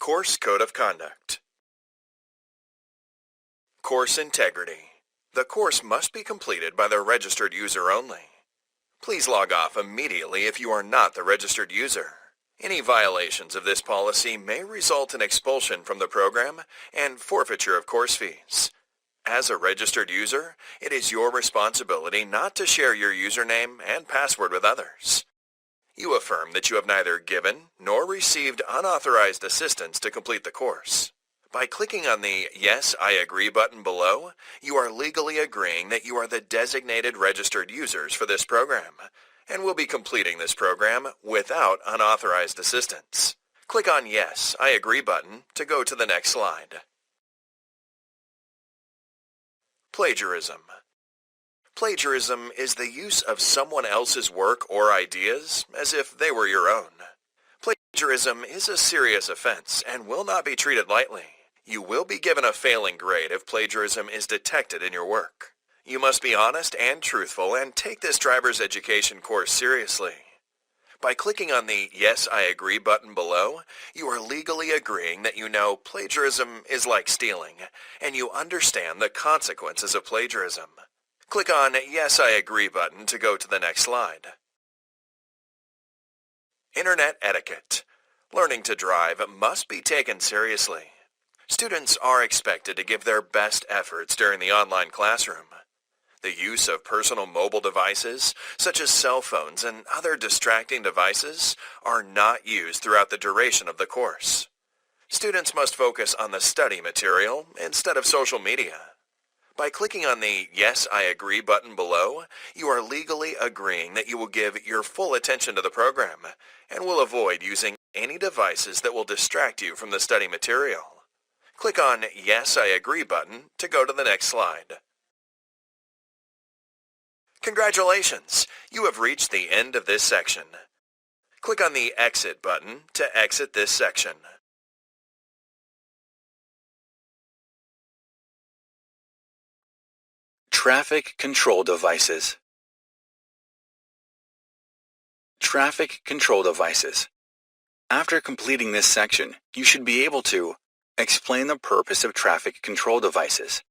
Course Code of Conduct. Course Integrity. The course must be completed by the registered user only. Please log off immediately if you are not the registered user. Any violations of this policy may result in expulsion from the program and forfeiture of course fees. As a registered user, it is your responsibility not to share your username and password with others. You affirm that you have neither given nor received unauthorized assistance to complete the course. By clicking on the Yes, I Agree button below, you are legally agreeing that you are the designated registered users for this program and will be completing this program without unauthorized assistance. Click on Yes, I Agree button to go to the next slide. Plagiarism. Plagiarism is the use of someone else's work or ideas as if they were your own. Plagiarism is a serious offense and will not be treated lightly. You will be given a failing grade if plagiarism is detected in your work. You must be honest and truthful and take this driver's education course seriously. By clicking on the Yes, I Agree button below, you are legally agreeing that you know plagiarism is like stealing, and you understand the consequences of plagiarism. Click on Yes, I Agree button to go to the next slide. Internet etiquette. Learning to drive must be taken seriously. Students are expected to give their best efforts during the online classroom. The use of personal mobile devices, such as cell phones and other distracting devices, are not used throughout the duration of the course. Students must focus on the study material instead of social media. By clicking on the Yes, I Agree button below, you are legally agreeing that you will give your full attention to the program and will avoid using any devices that will distract you from the study material. Click on Yes, I Agree button to go to the next slide. Congratulations! You have reached the end of this section. Click on the Exit button to exit this section. Traffic control devices. Traffic control devices. After completing this section, you should be able to explain the purpose of traffic control devices,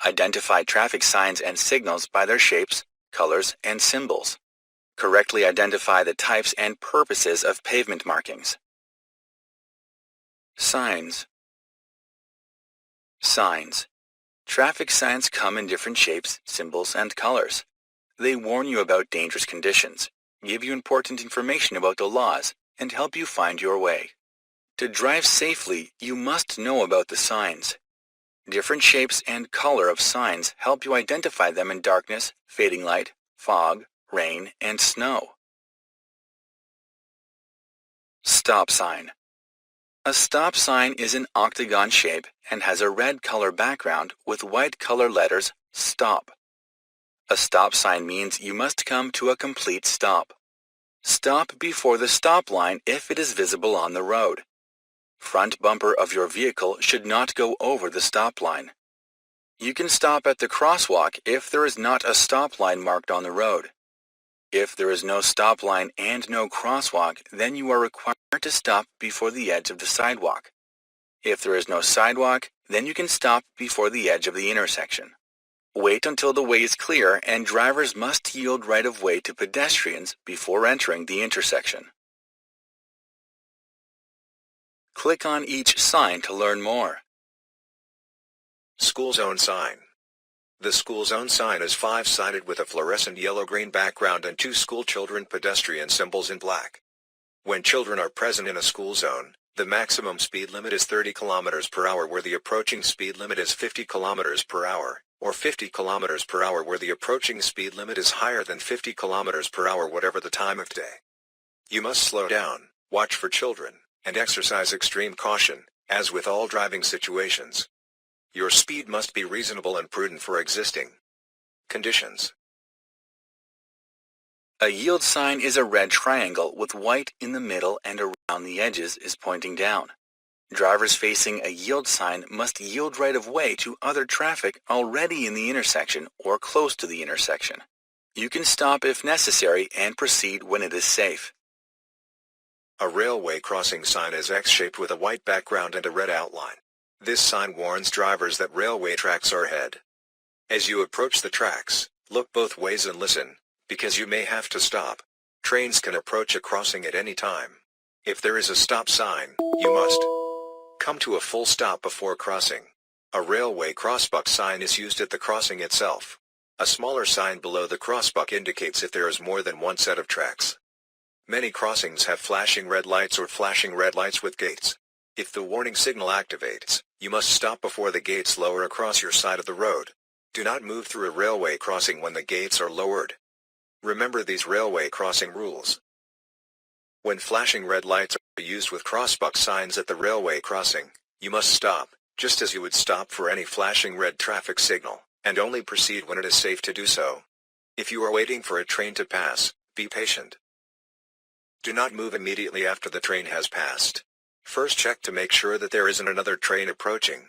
identify traffic signs and signals by their shapes, colors, and symbols, correctly identify the types and purposes of pavement markings. Signs. Signs. Traffic signs come in different shapes, symbols, and colors. They warn you about dangerous conditions, give you important information about the laws, and help you find your way. To drive safely, you must know about the signs. Different shapes and color of signs help you identify them in darkness, fading light, fog, rain, and snow. Stop sign. A stop sign is an octagon shape and has a red color background with white color letters STOP. A stop sign means you must come to a complete stop. Stop before the stop line if it is visible on the road. Front bumper of your vehicle should not go over the stop line. You can stop at the crosswalk if there is not a stop line marked on the road. If there is no stop line and no crosswalk, then you are required to stop before the edge of the sidewalk. If there is no sidewalk, then you can stop before the edge of the intersection. Wait until the way is clear and drivers must yield right of way to pedestrians before entering the intersection. Click on each sign to learn more. School zone sign. The school zone sign is five-sided with a fluorescent yellow-green background and two school children pedestrian symbols in black. When children are present in a school zone, the maximum speed limit is 30 km per hour where the approaching speed limit is 50 km per hour, or 50 km per hour where the approaching speed limit is higher than 50 km per hour whatever the time of day. You must slow down, watch for children, and exercise extreme caution, as with all driving situations. Your speed must be reasonable and prudent for existing conditions. A yield sign is a red triangle with white in the middle and around the edges is pointing down. Drivers facing a yield sign must yield right of way to other traffic already in the intersection or close to the intersection. You can stop if necessary and proceed when it is safe. A railway crossing sign is X-shaped with a white background and a red outline. This sign warns drivers that railway tracks are ahead. As you approach the tracks, look both ways and listen, because you may have to stop. Trains can approach a crossing at any time. If there is a stop sign, you must come to a full stop before crossing. A railway crossbuck sign is used at the crossing itself. A smaller sign below the crossbuck indicates if there is more than one set of tracks. Many crossings have flashing red lights or flashing red lights with gates. If the warning signal activates, you must stop before the gates lower across your side of the road. Do not move through a railway crossing when the gates are lowered. Remember these railway crossing rules. When flashing red lights are used with crossbuck signs at the railway crossing, you must stop, just as you would stop for any flashing red traffic signal, and only proceed when it is safe to do so. If you are waiting for a train to pass, be patient. Do not move immediately after the train has passed. First check to make sure that there isn't another train approaching.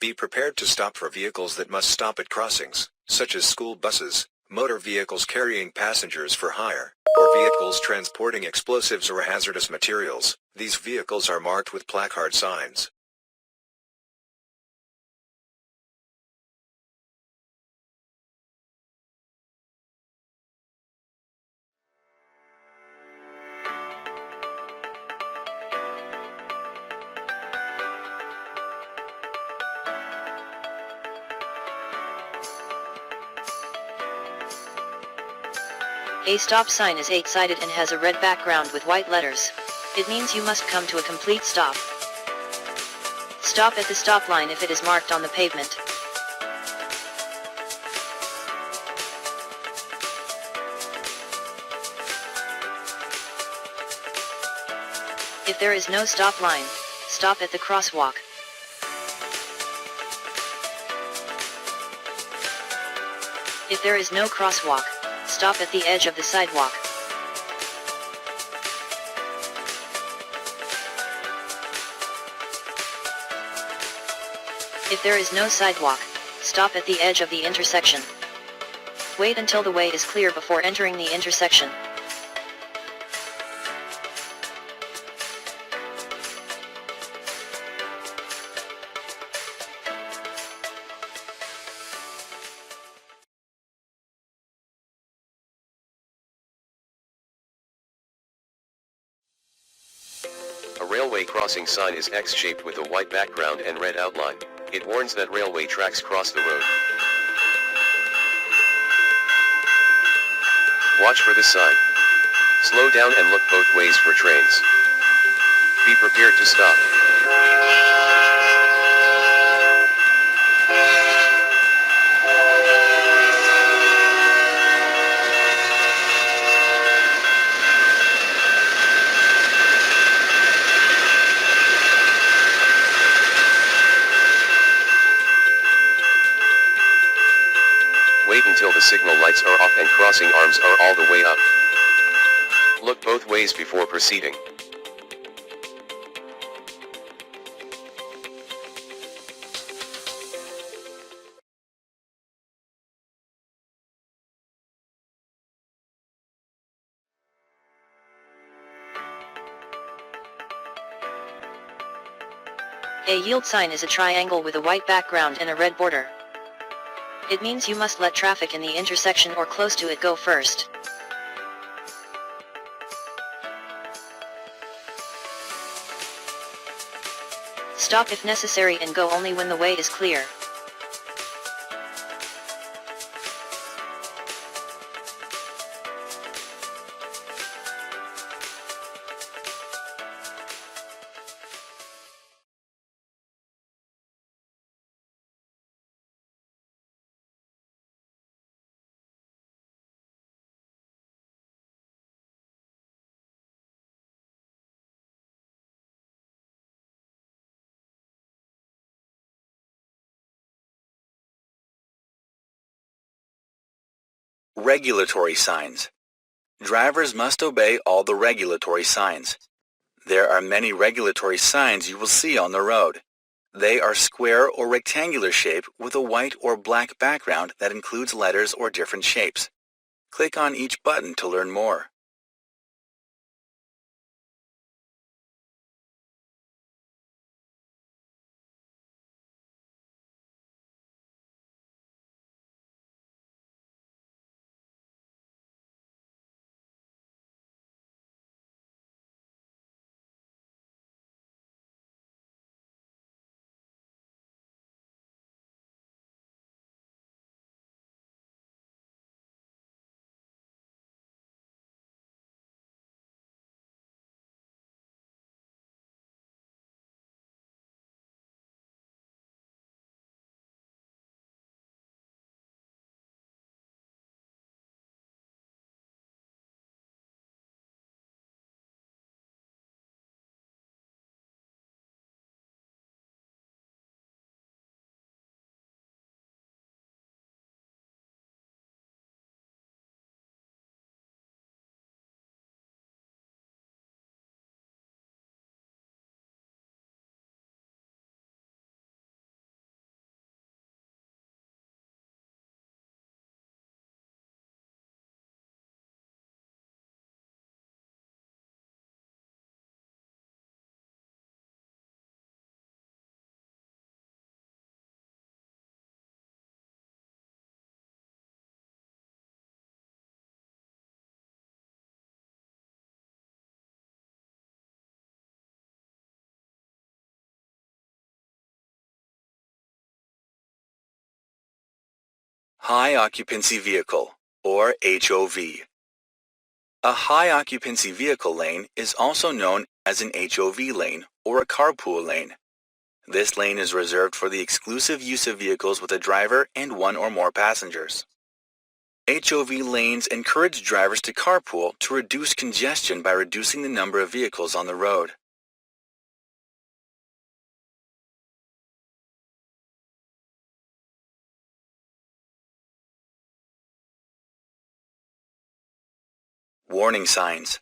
Be prepared to stop for vehicles that must stop at crossings, such as school buses, motor vehicles carrying passengers for hire, or vehicles transporting explosives or hazardous materials. These vehicles are marked with placard signs. A stop sign is 8-sided and has a red background with white letters. It means you must come to a complete stop. Stop at the stop line if it is marked on the pavement. If there is no stop line, stop at the crosswalk. If there is no crosswalk, stop at the edge of the sidewalk. If there is no sidewalk, stop at the edge of the intersection. Wait until the way is clear before entering the intersection. A railway crossing sign is X-shaped with a white background and red outline. It warns that railway tracks cross the road. Watch for this sign. Slow down and look both ways for trains. Be prepared to stop. Wait until the signal lights are off and crossing arms are all the way up. Look both ways before proceeding. A yield sign is a triangle with a white background and a red border. It means you must let traffic in the intersection or close to it go first. Stop if necessary and go only when the way is clear. Regulatory signs. Drivers must obey all the regulatory signs. There are many regulatory signs you will see on the road. They are square or rectangular shape with a white or black background that includes letters or different shapes. Click on each button to learn more. High Occupancy Vehicle, or HOV. A high occupancy vehicle lane is also known as an HOV lane or a carpool lane. This lane is reserved for the exclusive use of vehicles with a driver and one or more passengers. HOV lanes encourage drivers to carpool to reduce congestion by reducing the number of vehicles on the road. Warning signs.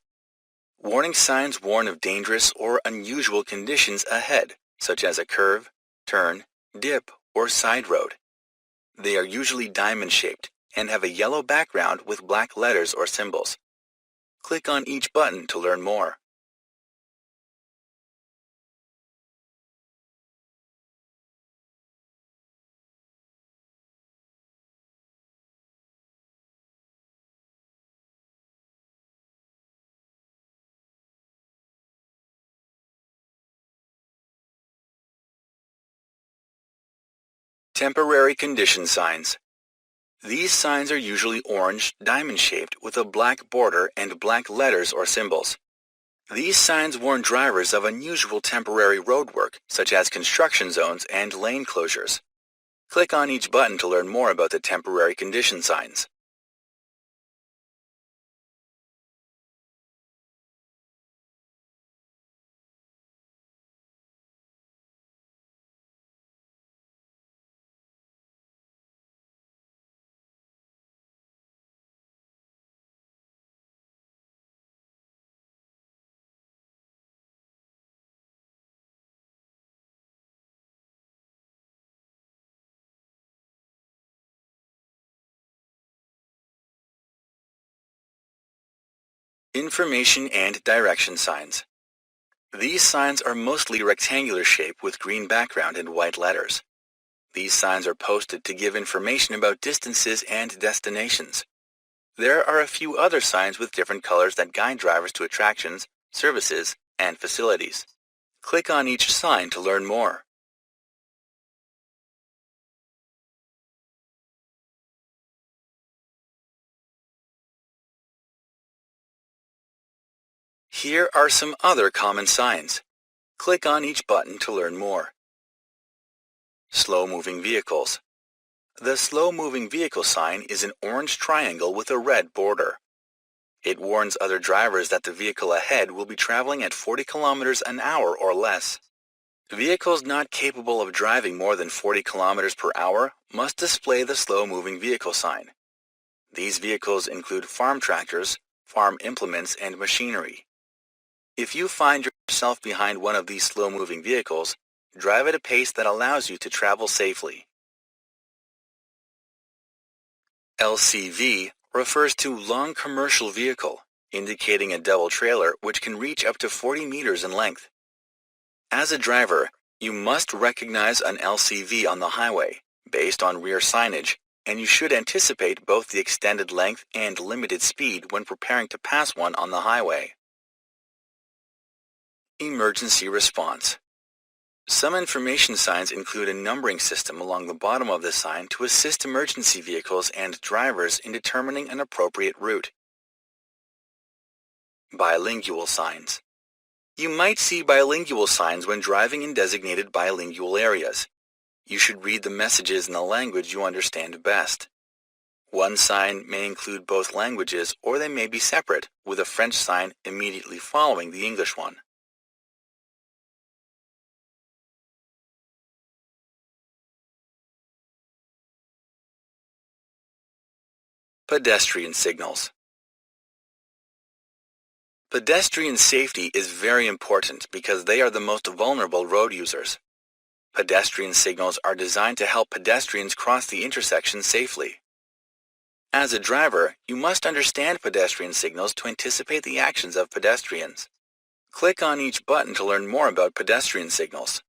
Warning signs warn of dangerous or unusual conditions ahead, such as a curve, turn, dip, or side road. They are usually diamond-shaped and have a yellow background with black letters or symbols. Click on each button to learn more. Temporary condition signs. These signs are usually orange, diamond-shaped with a black border and black letters or symbols. These signs warn drivers of unusual temporary roadwork, such as construction zones and lane closures. Click on each button to learn more about the temporary condition signs. Information and direction signs. These signs are mostly rectangular shape with green background and white letters. These signs are posted to give information about distances and destinations. There are a few other signs with different colors that guide drivers to attractions, services, and facilities. Click on each sign to learn more. Here are some other common signs. Click on each button to learn more. Slow-moving vehicles. The slow-moving vehicle sign is an orange triangle with a red border. It warns other drivers that the vehicle ahead will be traveling at 40 kilometers an hour or less. Vehicles not capable of driving more than 40 kilometers per hour must display the slow-moving vehicle sign. These vehicles include farm tractors, farm implements, and machinery. If you find yourself behind one of these slow-moving vehicles, drive at a pace that allows you to travel safely. LCV refers to long commercial vehicle, indicating a double trailer which can reach up to 40 meters in length. As a driver, you must recognize an LCV on the highway, based on rear signage, and you should anticipate both the extended length and limited speed when preparing to pass one on the highway. Emergency response. Some information signs include a numbering system along the bottom of the sign to assist emergency vehicles and drivers in determining an appropriate route. Bilingual signs. You might see bilingual signs when driving in designated bilingual areas. You should read the messages in the language you understand best. One sign may include both languages, or they may be separate, with a French sign immediately following the English one. Pedestrian signals. Pedestrian safety is very important because they are the most vulnerable road users. Pedestrian signals are designed to help pedestrians cross the intersection safely. As a driver, you must understand pedestrian signals to anticipate the actions of pedestrians. Click on each button to learn more about pedestrian signals.